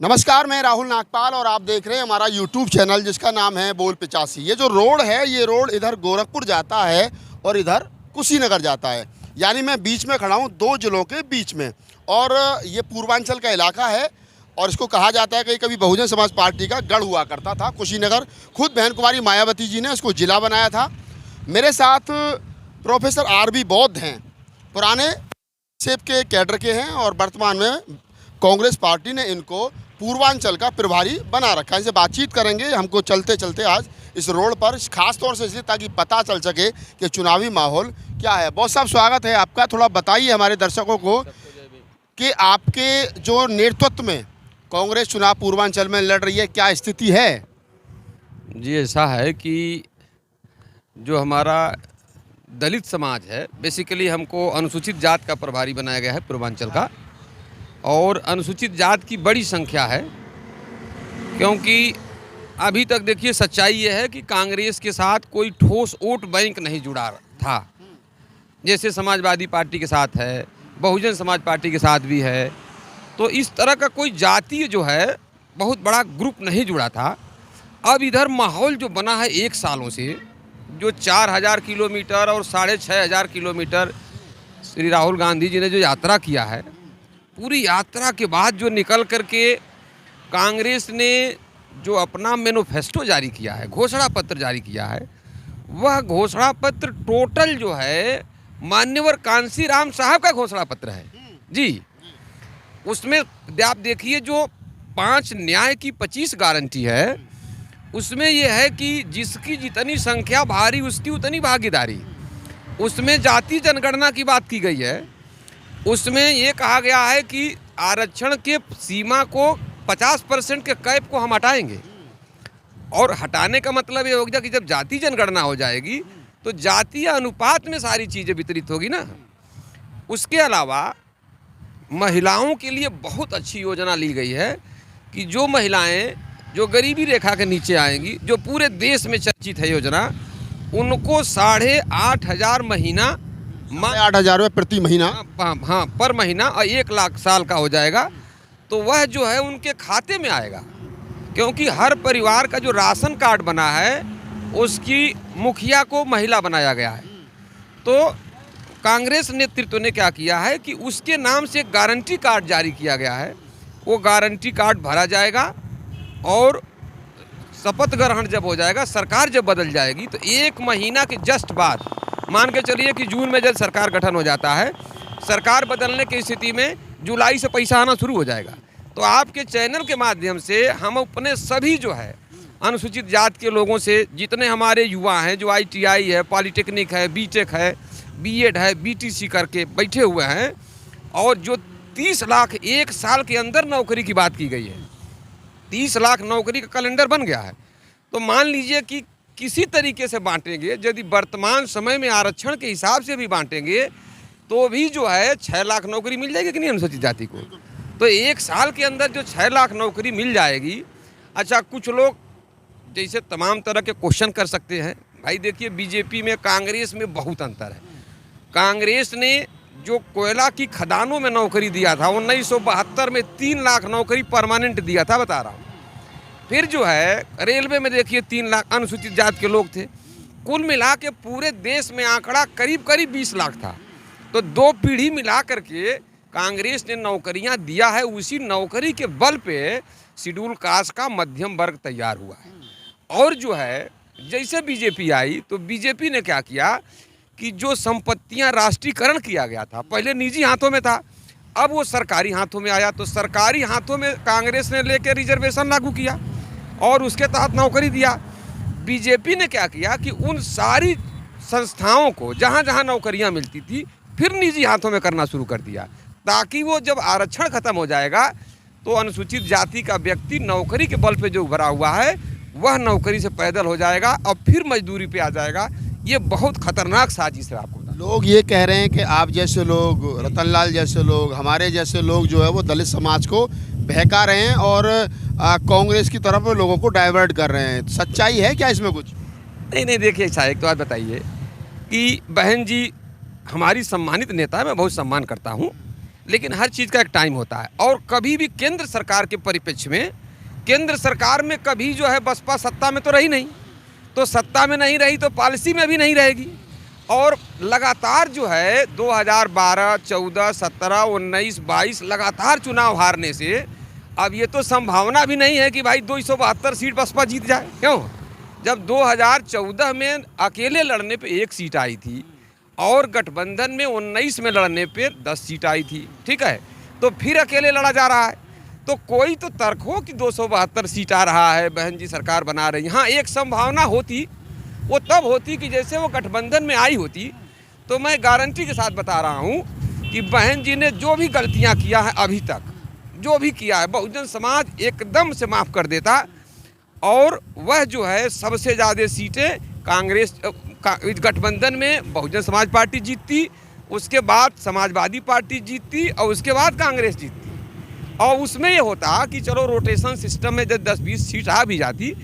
नमस्कार, मैं राहुल नागपाल और आप देख रहे हैं हमारा यूट्यूब चैनल जिसका नाम है बोल 85। ये जो रोड है ये रोड इधर गोरखपुर जाता है और इधर कुशीनगर जाता है। यानी मैं बीच में खड़ा हूँ, दो जिलों के बीच में। और ये पूर्वांचल का इलाका है और इसको कहा जाता है कि कभी बहुजन समाज पार्टी का गढ़ हुआ करता था कुशीनगर। खुद बहन कुमारी मायावती जी ने इसको ज़िला बनाया था। मेरे साथ प्रोफेसर आर.बी. बौद्ध हैं, पुराने सेब के कैडर के हैं और वर्तमान में कांग्रेस पार्टी ने इनको पूर्वांचल का प्रभारी बना रखा है। इनसे बातचीत करेंगे हमको चलते चलते आज इस रोड पर, खास तौर से इसलिए ताकि पता चल सके कि चुनावी माहौल क्या है। बहुत साहब स्वागत है आपका। थोड़ा बताइए हमारे दर्शकों को कि आपके जो नेतृत्व में कांग्रेस चुनाव पूर्वांचल में लड़ रही है, क्या स्थिति है? जी, ऐसा है कि जो हमारा दलित समाज है, बेसिकली हमको अनुसूचित जात का प्रभारी बनाया गया है पूर्वांचल का। और अनुसूचित जात की बड़ी संख्या है, क्योंकि अभी तक देखिए सच्चाई ये है कि कांग्रेस के साथ कोई ठोस वोट बैंक नहीं जुड़ा था। जैसे समाजवादी पार्टी के साथ है, बहुजन समाज पार्टी के साथ भी है, तो इस तरह का कोई जातीय जो है बहुत बड़ा ग्रुप नहीं जुड़ा था। अब इधर माहौल जो बना है एक सालों से, जो 4000 किलोमीटर और 6500 किलोमीटर श्री राहुल गांधी जी ने जो यात्रा किया है, पूरी यात्रा के बाद जो निकल करके कांग्रेस ने जो अपना मैनिफेस्टो जारी किया है, घोषणा पत्र जारी किया है, वह घोषणा पत्र टोटल जो है मान्यवर कांशीराम साहब का घोषणा पत्र है जी। उसमें आप देखिए जो 5 न्याय की 25 गारंटी है, उसमें यह है कि जिसकी जितनी संख्या भारी उसकी उतनी भागीदारी। उसमें जाति जनगणना की बात की गई है। उसमें ये कहा गया है कि आरक्षण के सीमा को 50% के कैप को हम हटाएंगे। और हटाने का मतलब ये हो गया कि जब जाति जनगणना हो जाएगी तो जातीय अनुपात में सारी चीज़ें वितरित होगी ना। उसके अलावा महिलाओं के लिए बहुत अच्छी योजना ली गई है कि जो महिलाएं जो गरीबी रेखा के नीचे आएंगी, जो पूरे देश में चर्चित है योजना, उनको 8,500 महीना 8,000 रुपये प्रति महीना, हाँ पर महीना, और 1 लाख साल का हो जाएगा। तो वह जो है उनके खाते में आएगा, क्योंकि हर परिवार का जो राशन कार्ड बना है उसकी मुखिया को महिला बनाया गया है। तो कांग्रेस नेतृत्व ने क्या किया है कि उसके नाम से एक गारंटी कार्ड जारी किया गया है। वो गारंटी कार्ड भरा जाएगा और शपथ ग्रहण जब हो जाएगा, सरकार जब बदल जाएगी, तो 1 महीना के जस्ट बाद, मान के चलिए कि जून में जब सरकार गठन हो जाता है, सरकार बदलने की स्थिति में जुलाई से पैसा आना शुरू हो जाएगा। तो आपके चैनल के माध्यम से हम अपने सभी जो है अनुसूचित जात के लोगों से, जितने हमारे युवा हैं जो ITI है, पॉलिटेक्निक है, बीटेक है, बीएड है, BTC करके बैठे हुए हैं, और जो 30 लाख 1 साल के अंदर नौकरी की बात की गई है, 30 लाख नौकरी का कैलेंडर बन गया है। तो मान लीजिए कि किसी तरीके से बांटेंगे, यदि वर्तमान समय में आरक्षण के हिसाब से भी बांटेंगे तो भी जो है 6 लाख नौकरी मिल जाएगी कि नहीं अनुसूचित जाति को। तो 1 साल के अंदर जो 6 लाख नौकरी मिल जाएगी। अच्छा, कुछ लोग जैसे तमाम तरह के क्वेश्चन कर सकते हैं। भाई देखिए, बीजेपी में कांग्रेस में बहुत अंतर है। कांग्रेस ने जो कोयला की खदानों में नौकरी दिया था 1972 में 3 लाख नौकरी परमानेंट दिया था, बता रहा हूँ। फिर जो है रेलवे में देखिए 3 लाख अनुसूचित जात के लोग थे। कुल मिला के पूरे देश में आंकड़ा करीब 20 लाख था। तो 2 पीढ़ी मिला करके कांग्रेस ने नौकरियां दिया है। उसी नौकरी के बल पे शेड्यूल कास्ट का मध्यम वर्ग तैयार हुआ है। और जो है जैसे बीजेपी आई तो बीजेपी ने क्या किया कि जो संपत्तियां राष्ट्रीयकरण किया गया था, पहले निजी हाथों में था, अब वो सरकारी हाथों में आया। तो सरकारी हाथों में कांग्रेस ने लेकर रिजर्वेशन लागू किया और उसके तहत नौकरी दिया। बीजेपी ने क्या किया कि उन सारी संस्थाओं को जहां जहां नौकरियां मिलती थी फिर निजी हाथों में करना शुरू कर दिया, ताकि वो जब आरक्षण खत्म हो जाएगा तो अनुसूचित जाति का व्यक्ति नौकरी के बल पे जो भरा हुआ है वह नौकरी से पैदल हो जाएगा और फिर मजदूरी पे आ जाएगा। ये बहुत खतरनाक साजिश है। आपको लोग ये कह रहे हैं कि आप जैसे लोग, रतनलाल जैसे लोग, हमारे जैसे लोग जो है वो दलित समाज को बहका रहे हैं और कांग्रेस की तरफ लोगों को डाइवर्ट कर रहे हैं। सच्चाई है क्या इसमें कुछ? नहीं, देखिए अच्छा, एक तो बात बताइए कि बहन जी हमारी सम्मानित नेता है, मैं बहुत सम्मान करता हूँ, लेकिन हर चीज़ का एक टाइम होता है। और कभी भी केंद्र सरकार के परिप्रेक्ष्य में, केंद्र सरकार में कभी जो है बसपा सत्ता में तो रही नहीं, तो सत्ता में नहीं रही तो पॉलिसी में भी नहीं रहेगी। और लगातार जो है 2012, 14, 17, 19, 22 लगातार चुनाव हारने से अब ये तो संभावना भी नहीं है कि भाई 272 सीट बसपा जीत जाए। क्यों? जब 2014 में अकेले लड़ने पे 1 सीट आई थी और गठबंधन में 19 में लड़ने पे 10 सीट आई थी, ठीक है, तो फिर अकेले लड़ा जा रहा है। तो कोई तो तर्क हो कि 272 सीट आ रहा है, बहन जी सरकार बना रही। हाँ, एक संभावना होती, वो तब होती कि जैसे वो गठबंधन में आई होती। तो मैं गारंटी के साथ बता रहा हूँ कि बहन जी ने जो भी गलतियाँ किया है अभी तक, जो भी किया है, बहुजन समाज एकदम से माफ़ कर देता। और वह जो है सबसे ज़्यादा सीटें कांग्रेस गठबंधन में बहुजन समाज पार्टी जीतती, उसके बाद समाजवादी पार्टी जीतती और उसके बाद कांग्रेस जीतती। और उसमें ये होता कि चलो रोटेशन सिस्टम में जब 10-20 सीट आ भी जाती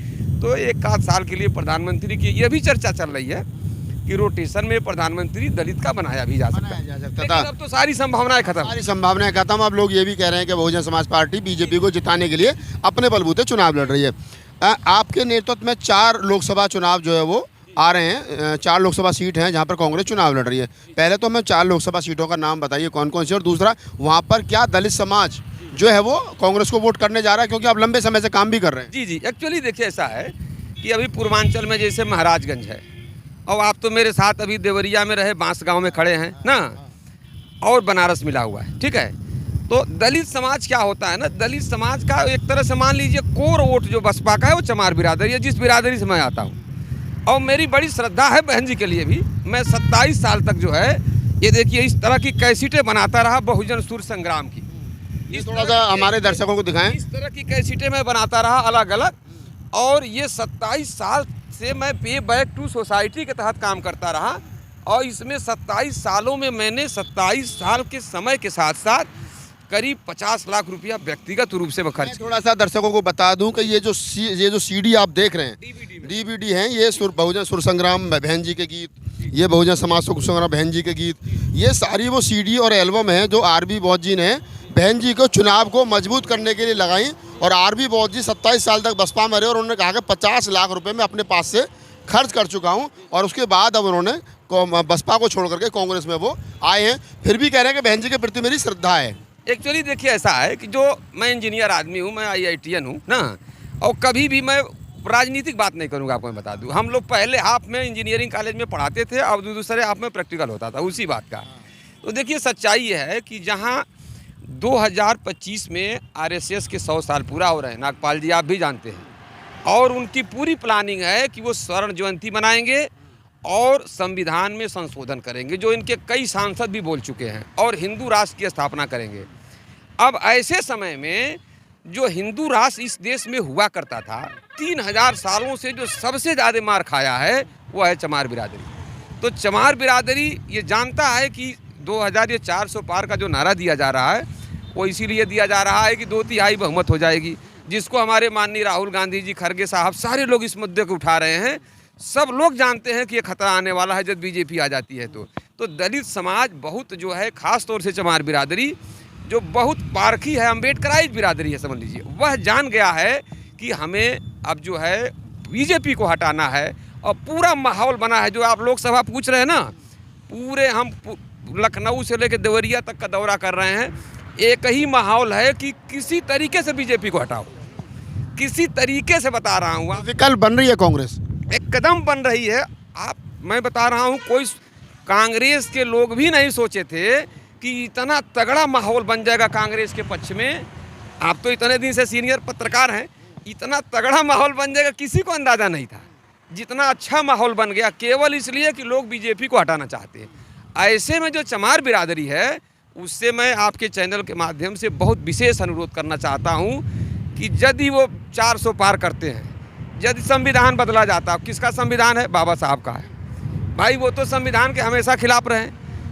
तो 1 साल के लिए प्रधानमंत्री की ये भी चर्चा चल रही है कि रोटेशन में प्रधानमंत्री दलित का बनाया भी जा सकता है। लेकिन अब तो सारी संभावनाएं खत्म, सारी संभावनाएं खत्म। अब लोग ये भी कह रहे हैं कि बहुजन समाज पार्टी बीजेपी को जिताने के लिए अपने बलबूते चुनाव लड़ रही है। आपके नेतृत्व में 4 लोकसभा चुनाव जो है वो आ रहे हैं, 4 लोकसभा सीट हैं जहां पर कांग्रेस चुनाव लड़ रही है। पहले तो हमें 4 लोकसभा सीटों का नाम बताइए कौन कौन सी, और दूसरा वहां पर क्या दलित समाज जो है वो कांग्रेस को वोट करने जा रहा है, क्योंकि आप लंबे समय से काम भी कर रहे हैं। जी, एक्चुअली देखिए ऐसा है कि अभी पूर्वांचल में जैसे महाराजगंज है, और आप तो मेरे साथ अभी देवरिया में रहे, बांसगांव में खड़े हैं ना, और बनारस मिला हुआ है, ठीक है। तो दलित समाज क्या होता है ना, दलित समाज का एक तरह से मान लीजिए कोर वोट जो बसपा का है वो चमार बिरादरी है, जिस बिरादरी से मैं आता हूँ। और मेरी बड़ी श्रद्धा है बहन जी के लिए भी। मैं 27 साल तक जो है ये देखिए इस तरह की कैसेटें बनाता रहा बहुजन सूर्य संग्राम की। इस थोड़ा सा हमारे दर्शकों को दिखाएं। इस तरह की कैसेटें मैं बनाता रहा अलग अलग, और ये 27 साल से मैं पे बैक टू सोसाइटी के तहत काम करता रहा। और इसमें 27 सालों में मैंने 27 साल के समय के साथ साथ करीब 50 लाख रुपया व्यक्तिगत रूप से मैं खर्च। थोड़ा सा दर्शकों को बता दूं कि ये जो सीडी आप देख रहे हैं, डीवीडी हैं, ये बहुजन सुर संग्राम बहन जी के गीत, ये बहुजन समाज सुर संग्राम बहन जी के गीत, ये सारी वो सीडी और एल्बम है जो आरबी बोस जी ने बहन जी को चुनाव को मजबूत करने के लिए लगाई। और आरबी बोस जी 27 साल तक बसपा में रहे और उन्होंने कहा कि 50 लाख रुपए मैं अपने पास से खर्च कर चुका हूं। और उसके बाद अब उन्होंने बसपा को छोड़ करके कांग्रेस में वो आए हैं। फिर भी कह रहे हैं कि बहन जी के प्रति मेरी श्रद्धा है। एक्चुअली देखिए ऐसा है कि जो मैं इंजीनियर आदमी हूँ, मैं IITian हूँ ना, और कभी भी मैं राजनीतिक बात नहीं करूँगा। आपको मैं बता दूँ, हम लोग पहले हाफ में इंजीनियरिंग कॉलेज में पढ़ाते थे, अब दूसरे हाफ में प्रैक्टिकल होता था उसी बात का। तो देखिए सच्चाई ये है कि जहाँ 2025 में RSS के 100 साल पूरा हो रहे हैं, नागपाल जी आप भी जानते हैं, और उनकी पूरी प्लानिंग है कि वो स्वर्ण जयंती मनाएंगे और संविधान में संशोधन करेंगे, जो इनके कई सांसद भी बोल चुके हैं, और हिंदू राष्ट्र की स्थापना करेंगे। अब ऐसे समय में जो हिंदू राष्ट्र इस देश में हुआ करता था, 3000 सालों से जो सबसे ज़्यादा मार खाया है वो है चमार बिरादरी। तो चमार बिरादरी ये जानता है कि 2400 पार का जो नारा दिया जा रहा है वो इसीलिए दिया जा रहा है कि 2/3 बहुमत हो जाएगी, जिसको हमारे माननीय राहुल गांधी जी, खड़गे साहब, सारे लोग इस मुद्दे को उठा रहे हैं। सब लोग जानते हैं कि ये खतरा आने वाला है जब बीजेपी आ जाती है। तो दलित समाज बहुत जो है, ख़ास तौर से चमार बिरादरी जो बहुत पारखी है, अम्बेडकराइज बिरादरी है समझ लीजिए, वह जान गया है कि हमें अब जो है बीजेपी को हटाना है। और पूरा माहौल बना है, जो आप लोकसभा पूछ रहे हैं ना, पूरे हम लखनऊ से लेकर देवरिया तक का दौरा कर रहे हैं। एक ही माहौल है कि किसी तरीके से बीजेपी को हटाओ, किसी तरीके से बता रहा हूँ। विकल्प बन रही है कांग्रेस, एकदम बन रही है। मैं बता रहा हूँ, कोई कांग्रेस के लोग भी नहीं सोचे थे कि इतना तगड़ा माहौल बन जाएगा कांग्रेस के पक्ष में। आप तो इतने दिन से सीनियर पत्रकार हैं, इतना तगड़ा माहौल बन जाएगा किसी को अंदाज़ा नहीं था। जितना अच्छा माहौल बन गया केवल इसलिए कि लोग बीजेपी को हटाना चाहते हैं। ऐसे में जो चमार बिरादरी है, उससे मैं आपके चैनल के माध्यम से बहुत विशेष अनुरोध करना चाहता हूँ कि यदि वो 400 पार करते हैं, यदि संविधान बदला जाता, किसका संविधान है? बाबा साहब का है भाई। वो तो संविधान के हमेशा खिलाफ रहे,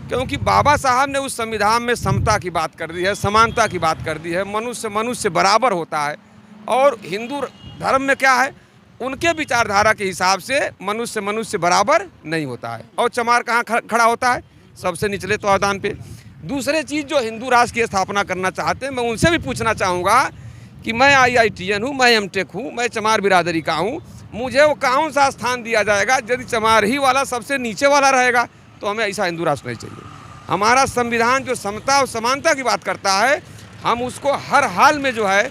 क्योंकि बाबा साहब ने उस संविधान में समता की बात कर दी है, समानता की बात कर दी है, मनुष्य बराबर होता है। और हिंदू धर्म में क्या है, उनके विचारधारा के हिसाब से मनुष्य बराबर नहीं होता है। और चमार कहाँ खड़ा होता है? सबसे निचले तौदान पे। दूसरे चीज़ जो हिंदू राष्ट्र की स्थापना करना चाहते हैं, मैं उनसे भी पूछना चाहूँगा कि मैं IITN हूँ, मैं MTech हूँ, मैं चमार बिरादरी का हूँ, मुझे वो कौन सा स्थान दिया जाएगा? यदि चमार ही वाला सबसे नीचे वाला रहेगा तो हमें ऐसा हिंदू राष्ट्र नहीं चाहिए। हमारा संविधान जो समता और समानता की बात करता है, हम उसको हर हाल में जो है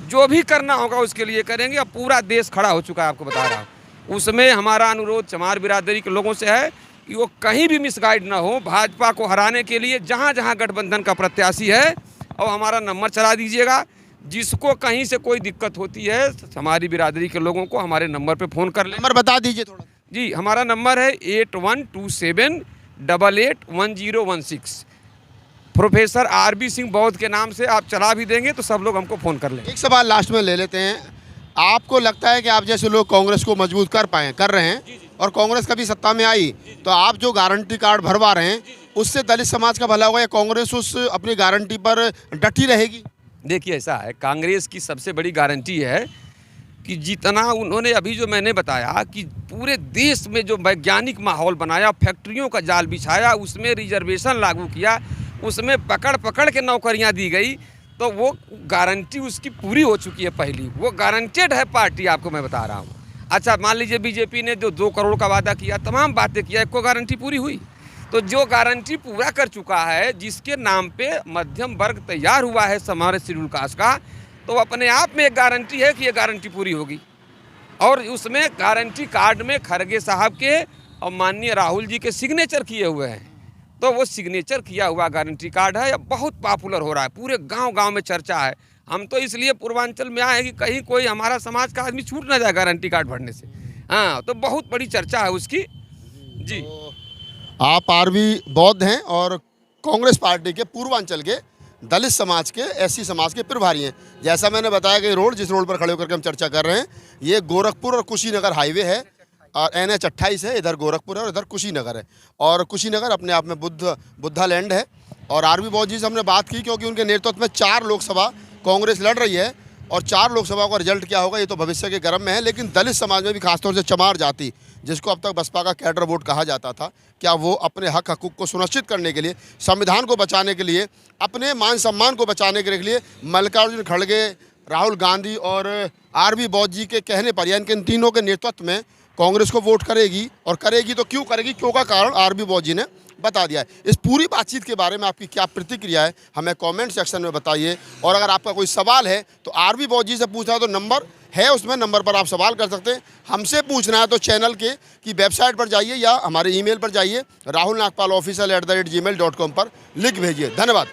जो भी करना होगा उसके लिए करेंगे। अब पूरा देश खड़ा हो चुका है, आपको बता रहा हूँ। उसमें हमारा अनुरोध चमार बिरादरी के लोगों से है कि वो कहीं भी मिसगाइड ना हो। भाजपा को हराने के लिए जहाँ जहाँ गठबंधन का प्रत्याशी है, और हमारा नंबर चला दीजिएगा। जिसको कहीं से कोई दिक्कत होती है हमारी बिरादरी के लोगों को हमारे नंबर पे फ़ोन कर लें। नंबर बता दीजिए थोड़ा। जी, हमारा नंबर है 8127881016। प्रोफेसर RB सिंह बौद्ध के नाम से आप चला भी देंगे तो सब लोग हमको फ़ोन कर लेंगे। एक सवाल लास्ट में ले लेते हैं। आपको लगता है कि आप जैसे लोग कांग्रेस को मजबूत कर रहे हैं और कांग्रेस कभी सत्ता में आई तो आप जो गारंटी कार्ड भरवा रहे हैं उससे दलित समाज का भला होगा, या कांग्रेस उस अपनी गारंटी पर डटी रहेगी? देखिए, ऐसा है, कांग्रेस की सबसे बड़ी गारंटी है कि जितना उन्होंने अभी जो मैंने बताया कि पूरे देश में जो वैज्ञानिक माहौल बनाया, फैक्ट्रियों का जाल बिछाया, उसमें रिजर्वेशन लागू किया, उसमें पकड़ के नौकरियां दी गई, तो वो गारंटी उसकी पूरी हो चुकी है पहली। वो गारंटेड है पार्टी, आपको मैं बता रहा हूँ। अच्छा, मान लीजिए बीजेपी ने जो 2 करोड़ का वादा किया, तमाम बातें किया, एक को गारंटी पूरी हुई? तो जो गारंटी पूरा कर चुका है, जिसके नाम पे मध्यम वर्ग तैयार हुआ है हमारे शेड्यूल कास्ट का, तो अपने आप में एक गारंटी है कि ये गारंटी पूरी होगी। और उसमें गारंटी कार्ड में खड़गे साहब के और माननीय राहुल जी के सिग्नेचर किए हुए हैं। तो वो सिग्नेचर किया हुआ गारंटी कार्ड है, अब बहुत पॉपुलर हो रहा है, पूरे गांव-गांव में चर्चा है। हम तो इसलिए पूर्वांचल में आए हैं कि कहीं कोई हमारा समाज का आदमी छूट ना जाए गारंटी कार्ड भरने से। हाँ, तो बहुत बड़ी चर्चा है उसकी। जी, आप RB बौद्ध हैं और कांग्रेस पार्टी के पूर्वांचल के दलित समाज के, SC समाज के प्रभारी हैं। जैसा मैंने बताया कि रोड, जिस रोड पर खड़े होकर के हम चर्चा कर रहे हैं, ये गोरखपुर और कुशीनगर हाईवे है और NH 28 है। इधर गोरखपुर है और इधर कुशीनगर है, और कुशीनगर अपने आप में बुद्धा लैंड है। और RB बौद्ध जी से हमने बात की क्योंकि उनके नेतृत्व में 4 लोकसभा कांग्रेस लड़ रही है, और 4 लोकसभा का रिजल्ट क्या होगा ये तो भविष्य के गर्म में है। लेकिन दलित समाज में भी खासतौर से चमार जाति, जिसको अब तक बसपा का कैडर वोट कहा जाता था, क्या वो अपने हक हकूक़ को सुनिश्चित करने के लिए, संविधान को बचाने के लिए, अपने मान सम्मान को बचाने के लिए मल्लिकार्जुन खड़गे, राहुल गांधी और RB बौद्ध जी के कहने पर, यानी कि इन तीनों के नेतृत्व में कांग्रेस को वोट करेगी? और करेगी तो क्यों करेगी, क्यों का कारण RB बौद्ध जी ने बता दिया है। इस पूरी बातचीत के बारे में आपकी क्या प्रतिक्रिया है, हमें कमेंट सेक्शन में बताइए। और अगर आपका कोई सवाल है तो RB बौद्ध जी से पूछना है तो नंबर है, उसमें नंबर पर आप सवाल कर सकते हैं। हमसे पूछना है तो चैनल की वेबसाइट पर जाइए या हमारे email पर जाइए, rahulnagpalofficial@gmail.com पर लिख भेजिए। धन्यवाद।